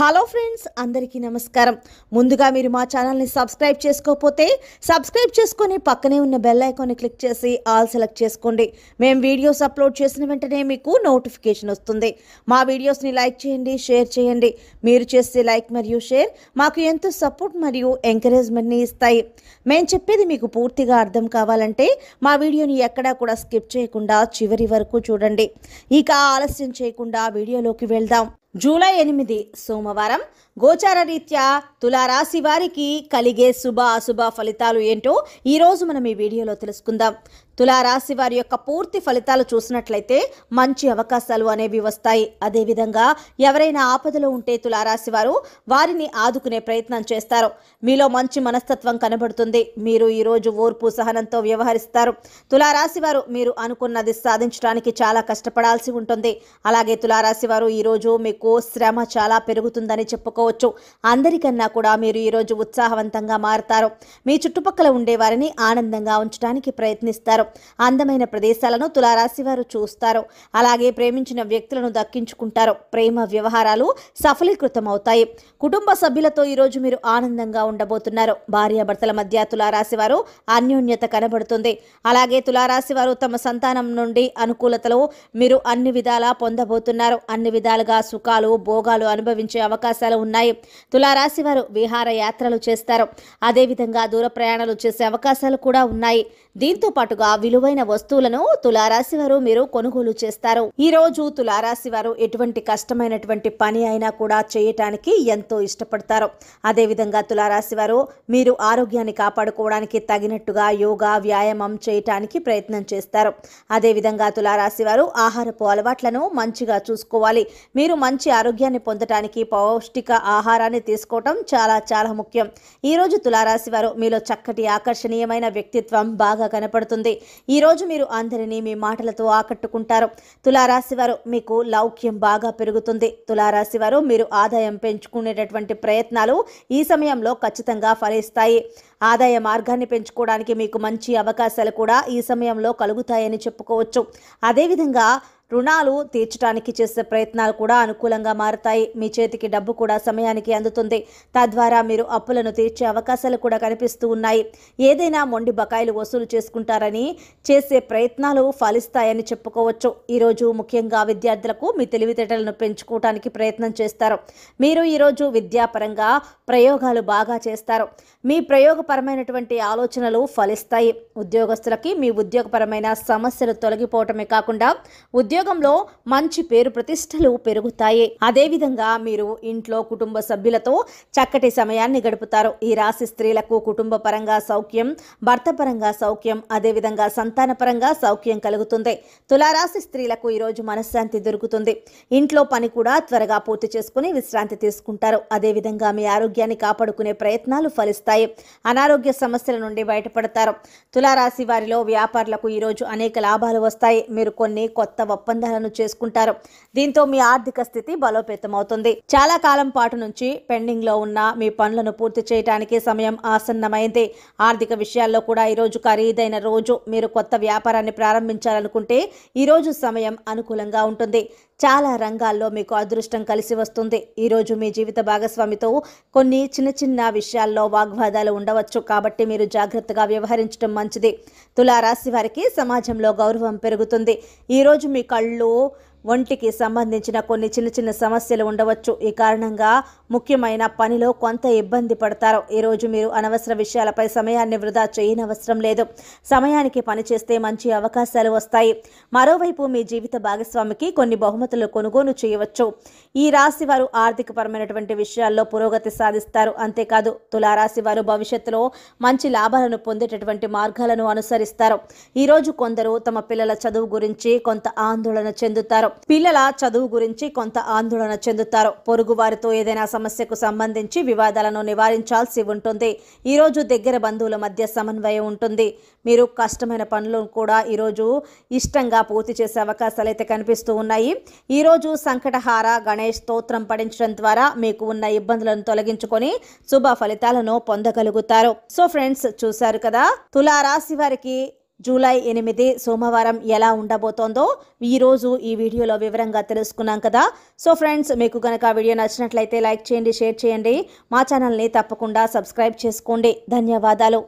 Hello friends, అందరికీ నమస్కారం. ముందుగా మీరు మా ఛానల్ని సబ్స్క్రైబ్ చేసుకోకపోతే సబ్స్క్రైబ్ చేసుకొని పక్కనే ఉన్న బెల్ ఐకాన్ని క్లిక్ చేసి ఆల్ సెలెక్ట్ చేసుకోండి. మేము వీడియోస్ అప్లోడ్ చేసిన వెంటనే మీకు నోటిఫికేషన్ వస్తుంది. మా వీడియోస్ని లైక్ చేయండి, షేర్ చేయండి. మీరు చేసే లైక్ మరియు షేర్ మాకు ఎంతో సపోర్ట్ మరియు ఎంకరేజ్మెంట్ని ఇస్తాయి. మేము చెప్పేది మీకు పూర్తిగా అర్థం కావాలంటే మా వీడియోని ఎక్కడా కూడా స్కిప్ చేయకుండా చివరి వరకు చూడండి. ఇక ఆలస్యం చేయకుండా వీడియోలోకి వెళ్దాం. జూలై 8 సోమవారం గోచార రీత్యా తులారాశి వారికి కలిగే శుభ అశుభ ఫలితాలు ఏంటో ఈరోజు మనం ఈ వీడియోలో తెలుసుకుందాం. తులారాశి వారి యొక్క పూర్తి ఫలితాలు చూసినట్లయితే మంచి అవకాశాలు అనేవి వస్తాయి. అదేవిధంగా ఎవరైనా ఆపదలో ఉంటే తులారాశి వారు వారిని ఆదుకునే ప్రయత్నం చేస్తారు. మీలో మంచి మనస్తత్వం కనబడుతుంది. మీరు ఈరోజు ఓర్పు సహనంతో వ్యవహరిస్తారు. తులారాశి వారు మీరు అనుకున్నది సాధించడానికి చాలా కష్టపడాల్సి ఉంటుంది. అలాగే తులారాశి వారు ఈరోజు మీకు శ్రమ చాలా పెరుగుతుందని చెప్పుకోవచ్చు. అందరికన్నా కూడా మీరు ఈరోజు ఉత్సాహవంతంగా మారుతారు. మీ చుట్టుపక్కల ఉండే వారిని ఆనందంగా ఉంచడానికి ప్రయత్నిస్తారు. అందమైన ప్రదేశాలను తులారాశి వారు చూస్తారు. అలాగే ప్రేమించిన వ్యక్తులను దక్కించుకుంటారు. ప్రేమ వ్యవహారాలు సఫలీకృతం అవుతాయి. కుటుంబ సభ్యులతో ఈరోజు మీరు ఆనందంగా ఉండబోతున్నారు. భార్యాభర్తల మధ్య తులారాశి వారు అన్యోన్యత కనబడుతుంది. అలాగే తులారాశి వారు తమ సంతానం నుండి అనుకూలతలు మీరు అన్ని విధాలా పొందబోతున్నారు. అన్ని విధాలుగా సుఖాలు భోగాలు అనుభవించే అవకాశాలు ఉన్నాయి. తులారాశి వారు విహార యాత్రలు చేస్తారు. అదేవిధంగా దూర ప్రయాణాలు చేసే అవకాశాలు కూడా ఉన్నాయి. దీంతో పాటుగా విలువైన వస్తువులను తులారాశి వారు మీరు కొనుగోలు చేస్తారు. ఈ రోజు తులారాశి వారు ఎటువంటి కష్టమైనటువంటి పని అయినా కూడా చేయటానికి ఎంతో ఇష్టపడతారు. అదేవిధంగా తులారాశి వారు మీరు ఆరోగ్యాన్ని కాపాడుకోవడానికి తగినట్టుగా యోగా వ్యాయామం చేయటానికి ప్రయత్నం చేస్తారు. అదేవిధంగా తులారాశి వారు ఆహారపు అలవాట్లను మంచిగా చూసుకోవాలి. మీరు మంచి ఆరోగ్యాన్ని పొందటానికి పౌష్టిక ఆహారాన్ని తీసుకోవటం చాలా చాలా ముఖ్యం. ఈ రోజు తులారాశి వారు మీలో చక్కటి ఆకర్షణీయమైన వ్యక్తిత్వం బాగా కనపడుతుంది. ఈ రోజు మీరు అందరినీ మీ మాటలతో ఆకట్టుకుంటారు. తులారాశి వారు మీకు లౌక్యం బాగా పెరుగుతుంది. తులారాశి వారు మీరు ఆదాయం పెంచుకునేటటువంటి ప్రయత్నాలు ఈ సమయంలో ఖచ్చితంగా ఫలిస్తాయి. ఆదాయ మార్గాన్ని పెంచుకోవడానికి మీకు మంచి అవకాశాలు కూడా ఈ సమయంలో కలుగుతాయని చెప్పుకోవచ్చు. అదేవిధంగా రుణాలు తీర్చడానికి చేసే ప్రయత్నాలు కూడా అనుకూలంగా మారుతాయి. మీ చేతికి డబ్బు కూడా సమయానికి అందుతుంది. తద్వారా మీరు అప్పులను తీర్చే అవకాశాలు కూడా కనిపిస్తూ ఉన్నాయి. ఏదైనా మొండి బకాయిలు వసూలు చేసుకుంటారని చేసే ప్రయత్నాలు ఫలిస్తాయని చెప్పుకోవచ్చు. ఈరోజు ముఖ్యంగా విద్యార్థులకు మీ తెలివితేటలను పెంచుకోవడానికి ప్రయత్నం చేస్తారు. మీరు ఈరోజు విద్యాపరంగా ప్రయోగాలు బాగా చేస్తారు. మీ ప్రయోగపరమైనటువంటి ఆలోచనలు ఫలిస్తాయి. ఉద్యోగస్తులకి మీ ఉద్యోగపరమైన సమస్యలు తొలగిపోవటమే కాకుండా ఉద్యోగంలో మంచి పేరు ప్రతిష్టలు పెరుగుతాయి. అదేవిధంగా మీరు ఇంట్లో కుటుంబ సభ్యులతో చక్కటి సమయాన్ని గడుపుతారు. ఈ రాశి స్త్రీలకు కుటుంబ పరంగా సౌఖ్యం, భర్త పరంగా సౌఖ్యం, అదేవిధంగా సంతాన పరంగా సౌఖ్యం కలుగుతుంది. తులారాశి స్త్రీలకు ఈరోజు మనశ్శాంతి దొరుకుతుంది. ఇంట్లో పని కూడా త్వరగా పూర్తి చేసుకుని విశ్రాంతి తీసుకుంటారు. అదేవిధంగా మీ ఆరోగ్యాన్ని కాపాడుకునే ప్రయత్నాలు ఫలిస్తాయి. అనారోగ్య సమస్యల నుండి బయటపడతారు. తులారాశి వారిలో వ్యాపారులకు ఈరోజు అనేక లాభాలు వస్తాయి. మీరు కొన్ని కొత్త ఒప్పందాలను చేసుకుంటారు. దీంతో మీ ఆర్థిక స్థితి బలోపేతం అవుతుంది. చాలా కాలం పాటు నుంచి పెండింగ్ లో ఉన్న మీ పనులను పూర్తి చేయడానికి సమయం ఆసన్నమైంది. ఆర్థిక విషయాల్లో కూడా ఈరోజు ఖరీదైన రోజు. మీరు కొత్త వ్యాపారాన్ని ప్రారంభించాలనుకుంటే ఈరోజు సమయం అనుకూలంగా ఉంటుంది. చాలా రంగాల్లో మీకు అదృష్టం కలిసి వస్తుంది. ఈరోజు మీ జీవిత భాగస్వామితో కొన్ని చిన్న చిన్న విషయాల్లో వాగ్వాదాలు ఉండవచ్చు. కాబట్టి మీరు జాగ్రత్తగా వ్యవహరించడం మంచిది. తులారాశి వారికి సమాజంలో గౌరవం పెరుగుతుంది. ఈరోజు మీ కళ్ళు ఒంటికి సంబంధించిన కొన్ని చిన్న చిన్న సమస్యలు ఉండవచ్చు. ఈ కారణంగా ముఖ్యమైన పనిలో కొంత ఇబ్బంది పడతారు. ఈరోజు మీరు అనవసర విషయాలపై సమయాన్ని వృధా చేయనవసరం లేదు. సమయానికి పని చేస్తే మంచి అవకాశాలు వస్తాయి. మరోవైపు మీ జీవిత భాగస్వామికి కొన్ని బహుమతులు కొనుగోలు చేయవచ్చు. ఈ రాశి వారు ఆర్థికపరమైనటువంటి విషయాల్లో పురోగతి సాధిస్తారు. అంతేకాదు తులారాశి వారు భవిష్యత్తులో మంచి లాభాలను పొందేటటువంటి మార్గాలను అనుసరిస్తారు. ఈరోజు కొందరు తమ పిల్లల చదువు గురించి కొంత ఆందోళన చెందుతారు. పొరుగు వారితో ఏదైనా సమస్యకు సంబంధించి వివాదాలను నివారించాల్సి ఉంటుంది. ఈరోజు దగ్గర బంధువుల మధ్య సమన్వయం ఉంటుంది. మీరు కష్టమైన పనులను కూడా ఈరోజు ఇష్టంగా పూర్తి చేసే అవకాశాలు అయితే కనిపిస్తూ ఉన్నాయి. ఈరోజు సంకటహార గణేష్ స్తోత్రం పఠించడం ద్వారా మీకు ఉన్న ఇబ్బందులను తొలగించుకొని శుభ ఫలితాలను పొందగలుగుతారు. సో ఫ్రెండ్స్, చూశారు కదా తులారాశి వారికి జూలై 8 సోమవారం ఎలా ఉండబోతోందో ఈరోజు ఈ వీడియోలో వివరంగా తెలుసుకున్నాం కదా. సో ఫ్రెండ్స్, మీకు కనుక వీడియో నచ్చినట్లయితే లైక్ చేయండి, షేర్ చేయండి, మా ఛానల్ని తప్పకుండా సబ్స్క్రైబ్ చేసుకోండి. ధన్యవాదాలు.